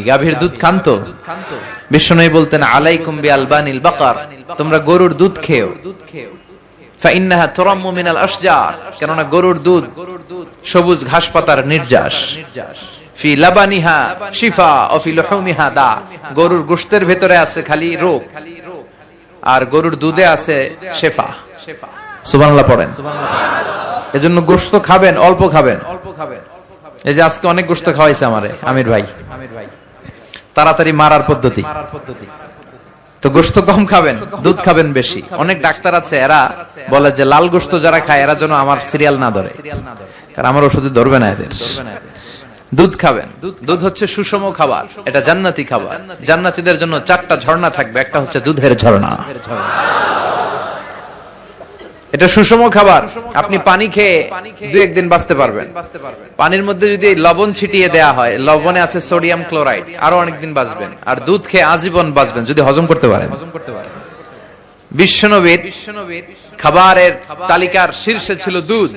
গাভীর দুধ খান তো? বিশ্বনবী বলতেন আলাইকুম বিআলবানিল বাকার, তোমরা গরুর দুধ খেও। ফাইন্নাহা তুরাম্মু মিনাল আশজার, কেননা গরুর দুধ সবুজ ঘাসপাতার নির্যাস। ফি লাবানিহা শিফা ওয়া ফি লুহুমিহা দা, গরুর গোশতের ভেতরে আছে খালি রোগ, আর গরুর দুধে আছে শেফা। সুবহানাল্লাহ পড়েন। এজন্য গোশত খাবেন, অল্প খাবেন। এই যে আজকে অনেক গোশত খাওয়াইছে আমারে আমির ভাই, তাড়াতাড়ি মারার পদ্ধতি। তো গোশত কম খাবেন, দুধ খাবেন বেশি। অনেক ডাক্তার আছে এরা বলে যে লাল গোশত যারা খায় এরা যেন আমার সিরিয়াল না ধরে, কারণ আমার ওষুধে ধরবে না এদের। দুধ খাবেন, দুধ হচ্ছে সুষম খাবার, এটা জান্নাতি খাবার। জান্নাতীদের জন্য 4টা ঝর্ণা থাকবে, একটা হচ্ছে দুধের ঝর্ণা। এটা সুষম খাবার। আপনি পানি খেয়ে 2-1 দিন বাঁচতে পারবেন। পানির মধ্যে যদি লবণ ছিটিয়ে দেয়া হয়, লবণে আছে সোডিয়াম ক্লোরাইড, আরো অনেকদিন বাঁচবেন। আর দুধ খেয়ে আজীবন বাঁচবেন যদি হজম করতে পারেন। বিশ্বনবীর খাবারের তালিকার শীর্ষে ছিল দুধ।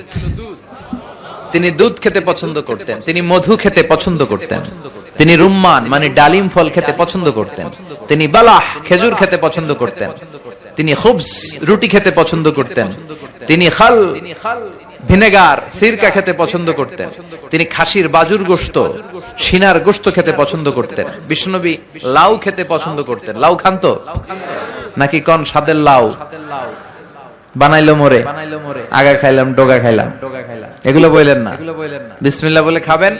তিনি দুধ খেতে পছন্দ করতেন, তিনি মধু খেতে পছন্দ করতেন, তিনি রুম্মান মানে ডালিম ফল খেতে পছন্দ করতেন, তিনি বালাহ খেজুর খেতে পছন্দ করতেন, তিনি খুবজ রুটি খেতে পছন্দ করতেন, তিনি খাল ভিনেগার সিরকা খেতে পছন্দ করতেন, তিনি খাসির বাজুর গোশত সিনার গোশত খেতে পছন্দ করতেন। বিশ্বনবী লাউ খেতে পছন্দ করতেন। লাউ খান তো নাকি কোন স্বাদের লাউ? বানাইলো মোরে, আগা খাইলাম ডোগা খাইলাম, এগুলো বললেন না। বিসমিল্লাহ বলে খাবেন,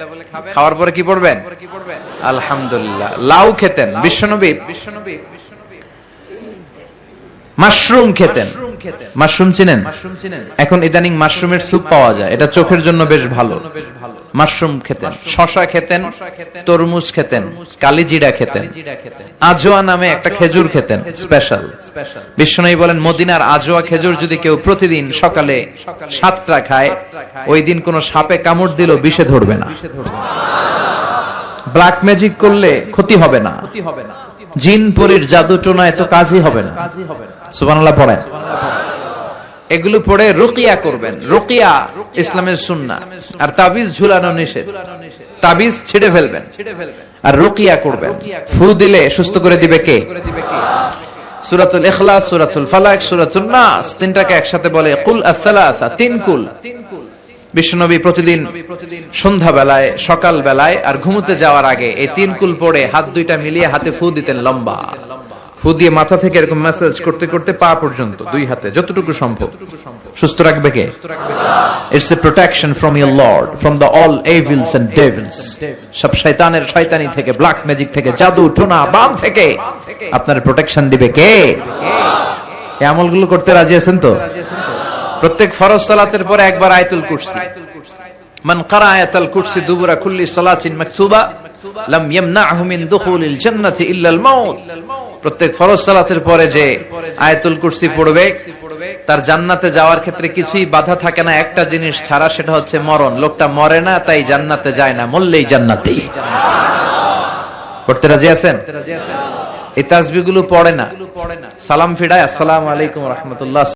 খাওয়ার পরে কি পড়বেন? আলহামদুলিল্লাহ। লাউ খেতেন বিশ্বনবী। মাশরুম খেতেন। মাশরুম চিনেন? এখন ইদানিং মাশরুমের স্যুপ পাওয়া যায়, এটা চোখের জন্য বেশ ভালো। মাশরুম খেতেন, শশা খেতেন, তরমুজ খেতেন, কালিজিরা খেতেন, আজোয়া নামে একটা খেজুর খেতেন স্পেশাল। বিশ্বনবী বলেন মদিনার আজোয়া খেজুর যদি কেউ প্রতিদিন সকালে 7টা খায়, ওই দিন কোন সাপে কামড় দিলেও বিষে ধরবে না, ব্ল্যাক ম্যাজিক করলে ক্ষতি হবে না, জিন পরীর জাদু টোনায় তো কাজই হবে না। সুবহানাল্লাহ পড়েন। এগুলো পড়ে রুকিয়া করবেন। রুকিয়া ইসলামের সুন্নাহ। আর তাবিজ ঝুলানো নিষেধ, তাবিজ ছিঁড়ে ফেলবেন আর রুকিয়া করবেন। ফু দিলে সুস্থ করে দিবে কে? সূরাতুল ইখলাস, সূরাতুল ফালাক, সূরাতুন নাস, তিনটাকে একসাথে বলে কুল আস-সালাসা, 3 কুল। বিশ্বনবী প্রতিদিন সন্ধ্যা বেলায়, সকাল বেলায় আর ঘুমোতে যাওয়ার আগে এই 3 কুল পড়ে হাত দুইটা মিলিয়ে হাতে ফু দিতেন। লম্বা ফু দিয়ে মাথা থেকে এরকম ম্যাসাজ করতে করতে পা পর্যন্ত 2 হাতে যতটুকু সম্ভব। সুস্থ রাখবে কে? It's a protection from your lord, from the all evils and devils. সব শয়তানের শয়তানি থেকে, ব্ল্যাক ম্যাজিক থেকে, জাদু টোনা বান থেকে আপনার প্রোটেকশন দিবে কে? এই আমলগুলো করতে রাজি আছেন তো? প্রত্যেক ফরজ সালাতের পরে একবার আয়াতুল কুরসি। মান ক্বারা আয়াতুল কুরসি দুবুরা কুল্লি সালাতিন মাকতুবা লাম ইয়ামনাহু মিন দুখুলিল জান্নাতি ইল্লা আল মাউত। প্রত্যেক ফরজ সালাতের পরে যে আয়াতুল কুরসি পড়বে তার জান্নাতে যাওয়ার ক্ষেত্রে কিছুই বাধা থাকে না, একটা জিনিস ছাড়া, সেটা হচ্ছে মরণ। লোকটা মরে না তাই জান্নাতে যায় না, মরলেই জান্নাতি। পড়তে রাজি আছেন? এই তাসবিহগুলো পড়ে না, সালাম ফিরায় আসসালামু আলাইকুম ওয়া রাহমাতুল্লাহ